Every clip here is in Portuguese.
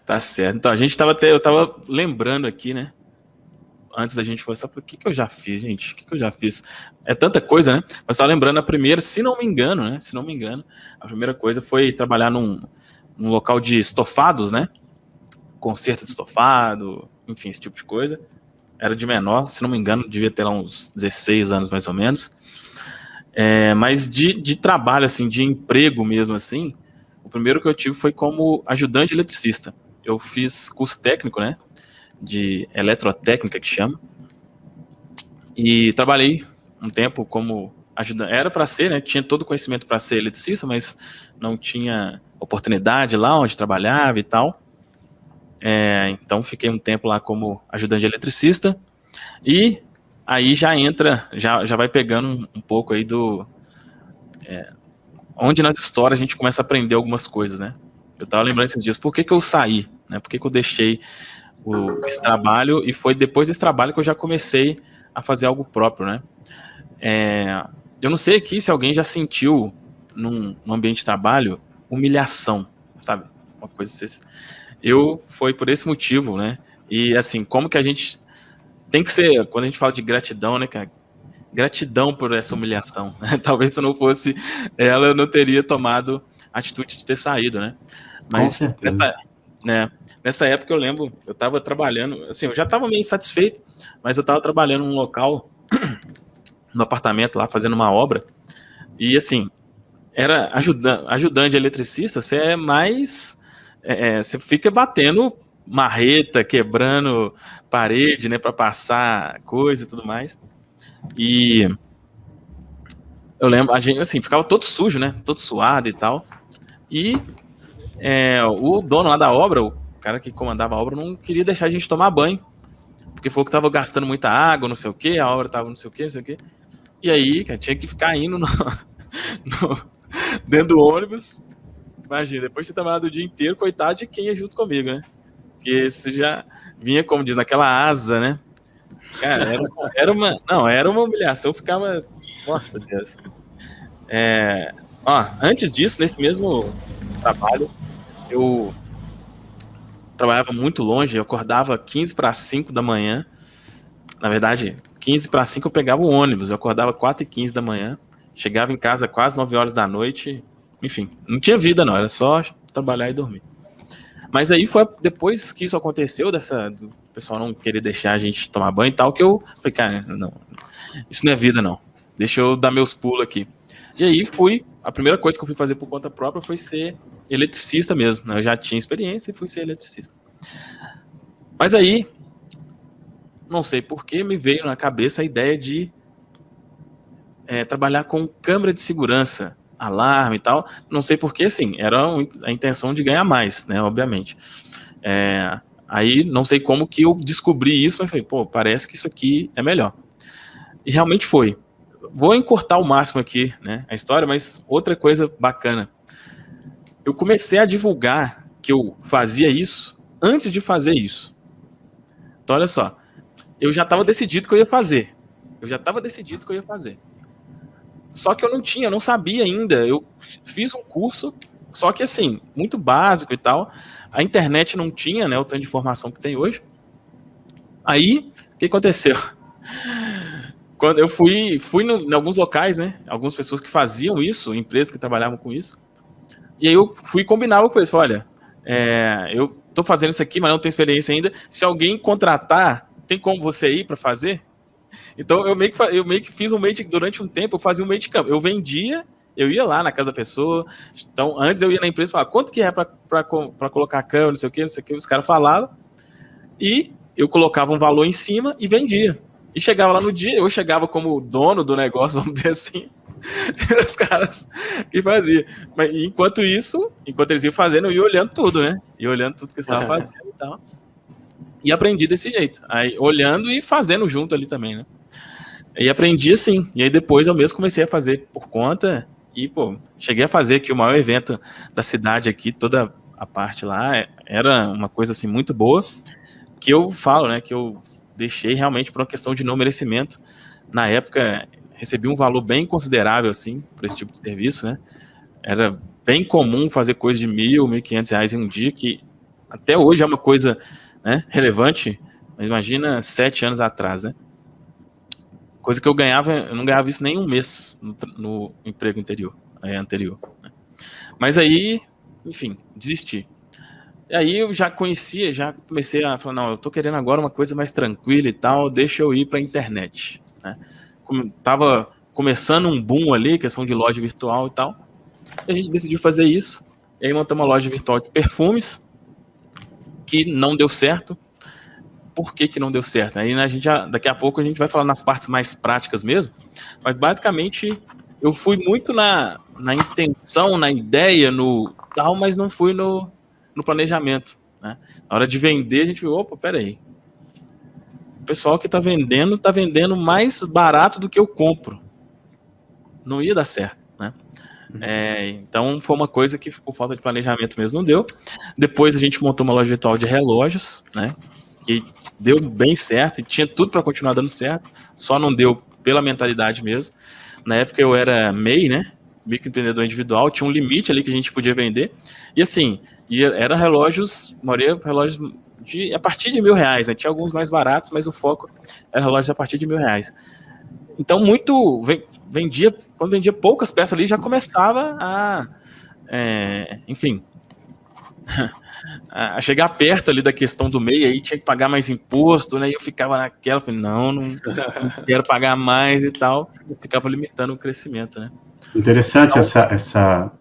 Tá certo. Então, eu tava lembrando aqui, né? Antes da gente conversar, o que que eu já fiz, gente? O que que eu já fiz? É tanta coisa, né? Mas tava lembrando a primeira, se não me engano, né? Se não me engano, a primeira coisa foi trabalhar num local de estofados, né? Concerto de estofado, enfim, esse tipo de coisa. Era de menor, se não me engano, devia ter lá uns 16 anos mais ou menos. Mas de trabalho, assim, de emprego mesmo, assim, o primeiro que eu tive foi como ajudante eletricista. Eu fiz curso técnico, né? De eletrotécnica, que chama. E trabalhei um tempo como ajudante. Era para ser, né? Tinha todo o conhecimento para ser eletricista, mas não tinha oportunidade lá onde trabalhava e tal. Então fiquei um tempo lá como ajudante de eletricista. E aí já entra, já vai pegando um pouco aí do onde nas histórias a gente começa a aprender algumas coisas, né? Eu tava lembrando esses dias, por que que eu saí, né? Por que que eu deixei esse trabalho e foi depois desse trabalho que eu já comecei a fazer algo próprio, né? Eu não sei aqui se alguém já sentiu num ambiente de trabalho humilhação, sabe? Uma coisa assim. Eu foi por esse motivo, né? E assim, como que a gente tem que ser, quando a gente fala de gratidão, né, cara? Gratidão por essa humilhação. Talvez se não fosse ela, eu não teria tomado a atitude de ter saído, né? Com Mas certeza. né, nessa época eu lembro, eu estava trabalhando, assim, eu já estava meio insatisfeito, mas eu estava trabalhando num local, no apartamento lá, fazendo uma obra, e assim, era ajudante de eletricista, você é mais. Você fica batendo marreta, quebrando parede, né, para passar coisa e tudo mais. E eu lembro, a gente, assim, ficava todo sujo, né, todo suado e tal. E o dono lá da obra, o cara que comandava a obra, não queria deixar a gente tomar banho, porque falou que tava gastando muita água, não sei o que, a obra tava não sei o que, não sei o que. E aí, cara, tinha que ficar indo dentro do ônibus. Imagina, depois de ter trabalhado o dia inteiro, coitado de quem ia junto comigo, né? Porque isso já vinha, como diz, naquela asa, né? Cara, era uma humilhação, eu ficava, nossa Deus. Antes disso, nesse mesmo trabalho, eu trabalhava muito longe, eu acordava 15 para 5 da manhã, na verdade, 15 para 5 eu pegava o ônibus, eu acordava 4h15 da manhã, chegava em casa quase 9 horas da noite, enfim, não tinha vida não, era só trabalhar e dormir. Mas aí foi depois que isso aconteceu, do pessoal não querer deixar a gente tomar banho e tal, que eu falei, cara, não, isso não é vida, não. Deixa eu dar meus pulos aqui. E aí a primeira coisa que eu fui fazer por conta própria foi ser eletricista mesmo, né? Eu já tinha experiência e fui ser eletricista. Mas aí, não sei por que, me veio na cabeça a ideia de trabalhar com câmera de segurança, alarme e tal. Não sei por que, assim, era a intenção de ganhar mais, né, obviamente. Aí, não sei como que eu descobri isso, mas falei, pô, parece que isso aqui é melhor. E realmente foi. Vou encurtar o máximo aqui, né, a história, mas outra coisa bacana. Eu comecei a divulgar que eu fazia isso antes de fazer isso. Então, olha só, eu já estava decidido que eu ia fazer. Só que eu não sabia ainda. Eu fiz um curso, só que assim, muito básico e tal. A internet não tinha, né, o tanto de informação que tem hoje. Aí, o que aconteceu? Quando eu fui em alguns locais, né? Algumas pessoas que faziam isso, empresas que trabalhavam com isso. E aí eu fui combinar com eles. Falei, olha, eu tô fazendo isso aqui, mas não tenho experiência ainda. Se alguém contratar, tem como você ir para fazer? Então eu meio que fiz durante um tempo, eu fazia um meio de campo. Eu vendia, eu ia lá na casa da pessoa. Então, antes eu ia na empresa e falava, quanto que é para colocar a câmera, não sei o que, os caras falavam. E eu colocava um valor em cima e vendia. E chegava lá no dia, eu chegava como dono do negócio, vamos dizer assim, os caras que faziam. Mas enquanto eles iam fazendo, eu ia olhando tudo, né? Ia olhando tudo que eles estavam fazendo e tal. E aprendi desse jeito. Aí, olhando e fazendo junto ali também, né? E aprendi assim. E aí depois eu mesmo comecei a fazer por conta. E, pô, cheguei a fazer aqui o maior evento da cidade aqui, toda a parte lá. Era uma coisa assim muito boa. Que eu falo, né? Que eu deixei realmente por uma questão de não merecimento. Na época, recebi um valor bem considerável, assim, por esse tipo de serviço, né? Era bem comum fazer coisa de R$1.000, R$1.500 em um dia, que até hoje é uma coisa, né, relevante, mas imagina 7 anos atrás, né? Coisa que eu não ganhava isso nem um mês no emprego anterior. Né? Mas aí, enfim, desisti. E aí eu já comecei a falar, não, eu tô querendo agora uma coisa mais tranquila e tal, deixa eu ir pra internet. Né? Tava começando um boom ali, questão de loja virtual e tal, e a gente decidiu fazer isso. E aí montamos uma loja virtual de perfumes, que não deu certo. Por que não deu certo? Aí, né, daqui a pouco a gente vai falar nas partes mais práticas mesmo, mas basicamente eu fui muito na intenção, na ideia, no tal, mas não fui no planejamento. Né? Na hora de vender, a gente viu, opa, peraí, o pessoal que tá vendendo mais barato do que eu compro. Não ia dar certo, né? Então foi uma coisa que por falta de planejamento mesmo não deu. Depois a gente montou uma loja virtual de relógios, né? Que deu bem certo e tinha tudo para continuar dando certo, só não deu pela mentalidade mesmo. Na época eu era MEI, né? Microempreendedor individual, tinha um limite ali que a gente podia vender. E assim, era relógios, maioria relógios a partir de R$1.000, né? Tinha alguns mais baratos, mas o foco era relógios a partir de R$1.000. Então, quando vendia poucas peças ali, já começava enfim, a chegar perto ali da questão do MEI, aí tinha que pagar mais imposto, né? E eu ficava naquela, falei, não quero pagar mais e tal, ficava limitando o crescimento, né? Interessante então,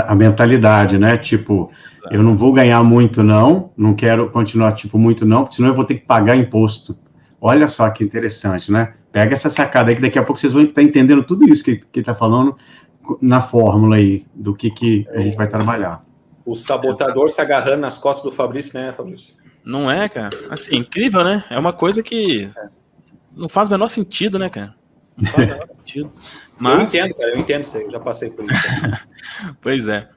a mentalidade, né? Tipo, eu não vou ganhar muito não quero continuar tipo muito não, porque senão eu vou ter que pagar imposto. Olha só que interessante, né? Pega essa sacada aí que daqui a pouco vocês vão estar entendendo tudo isso que ele está falando na fórmula aí do que a gente vai trabalhar. O sabotador se agarrando nas costas do Fabrício, né, Fabrício? Não é, cara? Assim, incrível, né? É uma coisa que não faz o menor sentido, né, cara? Não faz o menor sentido. Mas... eu entendo isso aí, eu já passei por isso. Pois é.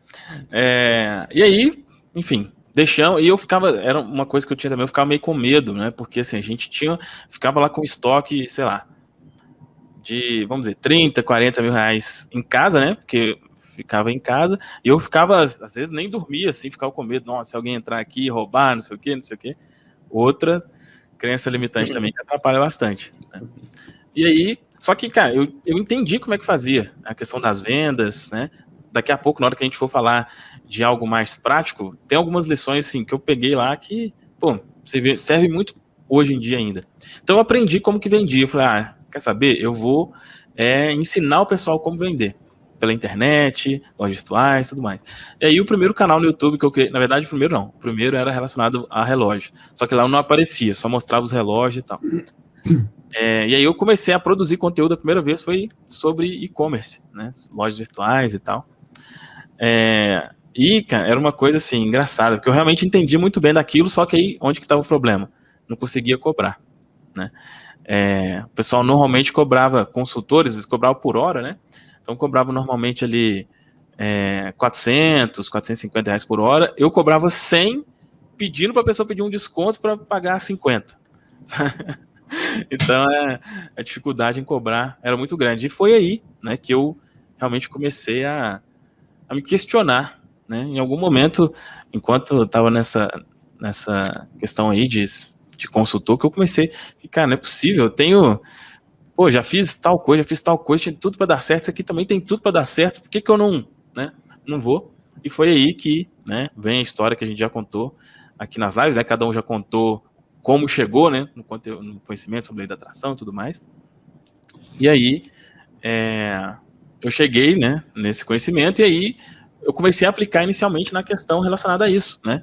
E aí, enfim, deixamos, e eu ficava, era uma coisa que eu tinha também, eu ficava meio com medo, né, porque assim, a gente ficava lá com estoque, sei lá, de, vamos dizer, 30, 40 mil reais em casa, né, porque ficava em casa, e eu ficava, às vezes nem dormia, assim, ficava com medo, nossa, se alguém entrar aqui e roubar, não sei o quê. Outra crença limitante também que atrapalha bastante, né? E aí, só que, cara, eu entendi como é que fazia a questão das vendas, né? Daqui a pouco, na hora que a gente for falar de algo mais prático, tem algumas lições, assim, que eu peguei lá que, pô, serve muito hoje em dia ainda. Então eu aprendi como que vendia. Eu falei, quer saber? Eu vou ensinar o pessoal como vender. Pela internet, lojas virtuais, tudo mais. E aí o primeiro canal no YouTube que eu criei, na verdade o primeiro era relacionado a relógio. Só que lá não aparecia, só mostrava os relógios e tal. E aí eu comecei a produzir conteúdo, a primeira vez foi sobre e-commerce, né? Lojas virtuais e tal. E, cara, era uma coisa assim, engraçada, porque eu realmente entendi muito bem daquilo, só que aí, onde que estava o problema? Não conseguia cobrar, né? O pessoal normalmente cobrava, consultores, eles cobravam por hora, né? Então cobrava normalmente ali 400, 450 reais por hora, eu cobrava 100, pedindo para a pessoa pedir um desconto para pagar 50. Então a dificuldade em cobrar era muito grande. E foi aí, né, que eu realmente comecei a me questionar, né? Em algum momento, enquanto eu estava nessa questão aí de consultor, que eu comecei a ficar, não é possível, eu tenho, já fiz tal coisa, tinha tudo para dar certo, isso aqui também tem tudo para dar certo, por que eu não vou? E foi aí que, né, vem a história que a gente já contou aqui nas lives, né? Cada um já contou como chegou, né, no conhecimento sobre a lei da atração e tudo mais. E aí, eu cheguei, né, nesse conhecimento, e aí eu comecei a aplicar inicialmente na questão relacionada a isso, né.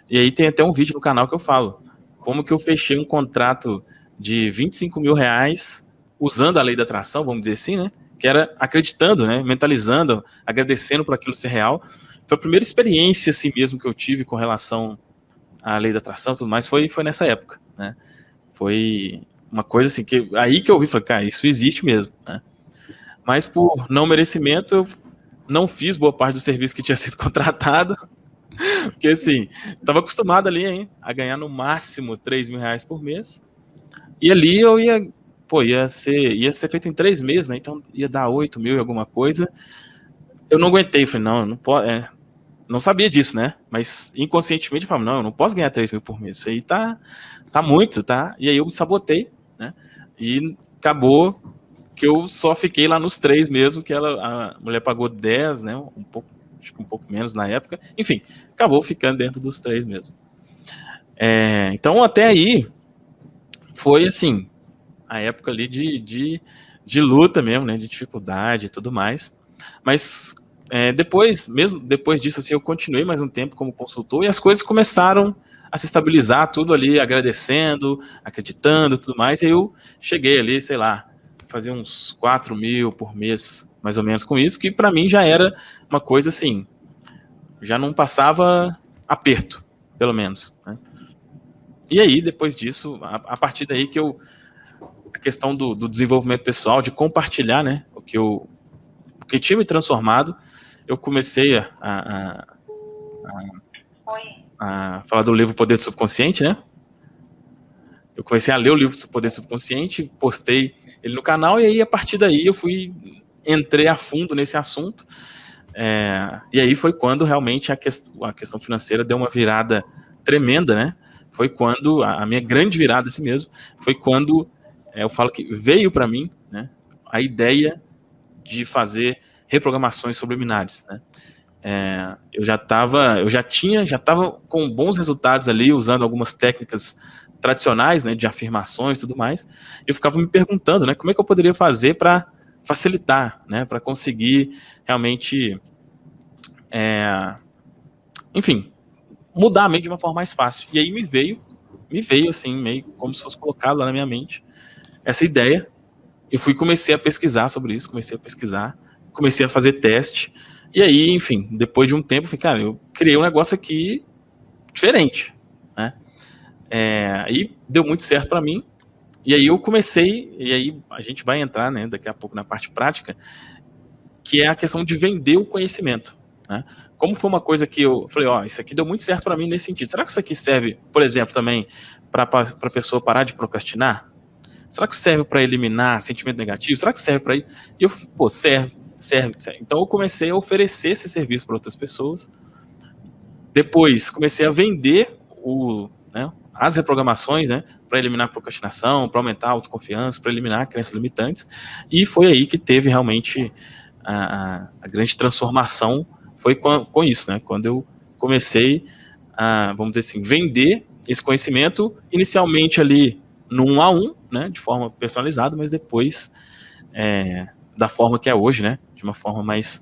E aí tem até um vídeo no canal que eu falo como que eu fechei um contrato de 25 mil reais usando a lei da atração, vamos dizer assim, né, que era acreditando, né, mentalizando, agradecendo por aquilo ser real. Foi a primeira experiência assim mesmo que eu tive com relação à lei da atração e tudo mais, foi nessa época, né. Foi uma coisa assim, aí que eu ouvi, falei, cara, isso existe mesmo, né. Mas por não merecimento, eu não fiz boa parte do serviço que tinha sido contratado, porque assim, estava acostumado ali, hein, a ganhar no máximo 3 mil reais por mês, e ali eu ia ser feito em 3 meses, né, então ia dar 8 mil e alguma coisa. Eu não aguentei, falei, não pode, não sabia disso, né? Mas inconscientemente eu falava, não, eu não posso ganhar 3 mil por mês. Isso aí tá muito, tá? E aí eu me sabotei, né? E acabou que eu só fiquei lá nos 3 mesmo, que a mulher pagou 10, né? Acho que um pouco menos na época. Enfim, acabou ficando dentro dos 3 mesmo. Então até aí foi assim, a época ali de luta mesmo, né? De dificuldade e tudo mais. Mas mesmo depois disso, assim, eu continuei mais um tempo como consultor e as coisas começaram a se estabilizar, tudo ali agradecendo, acreditando e tudo mais. E eu cheguei ali, sei lá, fazer uns 4 mil por mês, mais ou menos com isso, que para mim já era uma coisa assim, já não passava aperto, pelo menos, né? E aí, depois disso, a partir daí que a questão do desenvolvimento pessoal, de compartilhar, né, o que tinha me transformado, eu comecei a falar do livro Poder do Subconsciente, né? Eu comecei a ler o livro do Poder do Subconsciente, postei ele no canal, e aí, a partir daí, entrei a fundo nesse assunto, e aí foi quando realmente a questão financeira deu uma virada tremenda, né? Foi quando, a minha grande virada assim mesmo, foi quando eu falo que veio para mim, né, a ideia de fazer reprogramações subliminares, né? Eu já estava com bons resultados ali, usando algumas técnicas tradicionais, né, de afirmações e tudo mais. Eu ficava me perguntando, né, como é que eu poderia fazer para facilitar, né, para conseguir realmente, enfim, mudar a mente de uma forma mais fácil. E aí me veio assim, meio como se fosse colocado lá na minha mente, essa ideia. Eu comecei a pesquisar sobre isso, comecei a fazer teste, e aí, enfim, depois de um tempo, eu falei, cara, eu criei um negócio aqui diferente, né? E deu muito certo para mim, e aí eu comecei, e aí a gente vai entrar, né, daqui a pouco na parte prática, que é a questão de vender o conhecimento, né? Como foi uma coisa que eu falei, isso aqui deu muito certo para mim nesse sentido. Será que isso aqui serve, por exemplo, também para a pessoa parar de procrastinar? Será que serve para eliminar sentimento negativo? Será que serve para isso? E eu, serve. Então eu comecei a oferecer esse serviço para outras pessoas. Depois comecei a vender as reprogramações, né, para eliminar a procrastinação, para aumentar a autoconfiança, para eliminar crenças limitantes. E foi aí que teve realmente a grande transformação, foi com isso, né? Quando eu comecei a, vamos dizer assim, vender esse conhecimento, inicialmente ali no 1 a 1, né, de forma personalizada, mas depois da forma que é hoje, né, de uma forma mais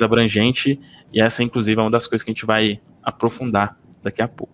abrangente, e essa inclusive é uma das coisas que a gente vai aprofundar daqui a pouco.